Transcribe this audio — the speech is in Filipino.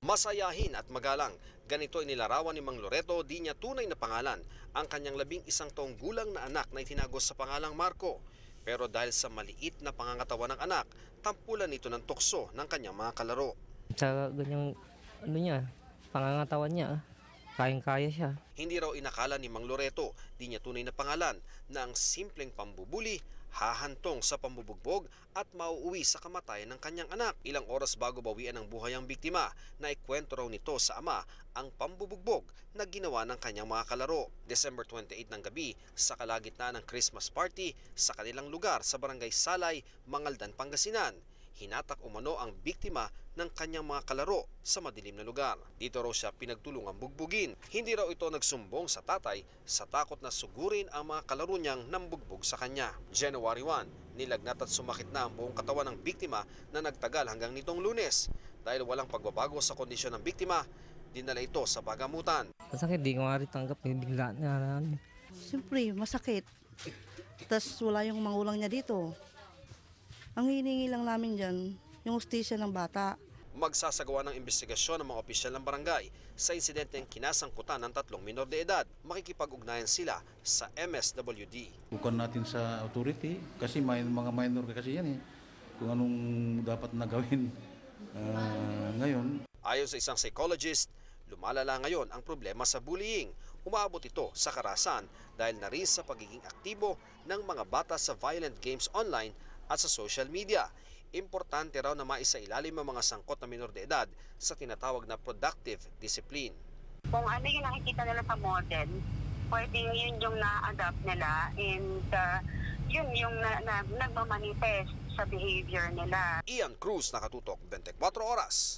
Masayahin at magalang, ganito inilarawan ni Mang Loreto, di niya tunay na pangalan, ang kanyang 11 taong gulang na anak na itinagos sa pangalang Marco. Pero dahil sa maliit na pangangatawan ng anak, tampulan ito ng tukso ng kanyang mga kalaro. Sa ganyang pangangatawan niya, kayang-kaya siya. Hindi raw inakala ni Mang Loreto, di niya tunay na pangalan, na ang simpleng pambubuli hahantong sa pambubugbog at mauuwi sa kamatayan ng kanyang anak. Ilang oras bago bawian ng buhay ang biktima, na ikwento raw nito sa ama ang pambubugbog na ginawa ng kanyang mga kalaro. December 28 ng gabi, sa kalagitnaan ng Christmas party sa kanilang lugar sa Barangay Salay, Mangaldan, Pangasinan, hinatak umano ang biktima ng kanyang mga kalaro sa madilim na lugar. Dito raw siya pinagtulungang bugbugin. Hindi raw ito nagsumbong sa tatay sa takot na sugurin ang mga kalaro niyang nambugbog sa kanya. January 1, nilagnat at sumakit na ang buong katawan ng biktima na nagtagal hanggang nitong Lunes. Dahil walang pagbabago sa kondisyon ng biktima, dinala ito sa bagamutan. Masakit, di ko nga rin tanggap, bigla na. Siyempre, masakit. Tapos wala yung mangulang niya dito. Ang hiningi lang namin dyan, yung hustisya ng bata. Magsasagawa ng investigasyon ng mga opisyal ng barangay sa insidenteng kinasangkutan ng 3 minor de edad. Makikipag-ugnayan sila sa MSWD. Bukan natin sa authority kasi may mga minor kasi yan kung anong dapat na gawin ngayon. Ayon sa isang psychologist, lumalala ngayon ang problema sa bullying. Umaabot ito sa karahasan dahil na rin sa pagiging aktibo ng mga bata sa violent games online at sa social media. Importante raw na maisailalim ang mga sangkot na minor de edad sa tinatawag na productive discipline. Kung ano yung nakikita nila sa model, pwedeng yun yung na-adapt nila and yun yung nagmamanifest sa behavior nila. Ian Cruz, Nakatutok, 24 Oras.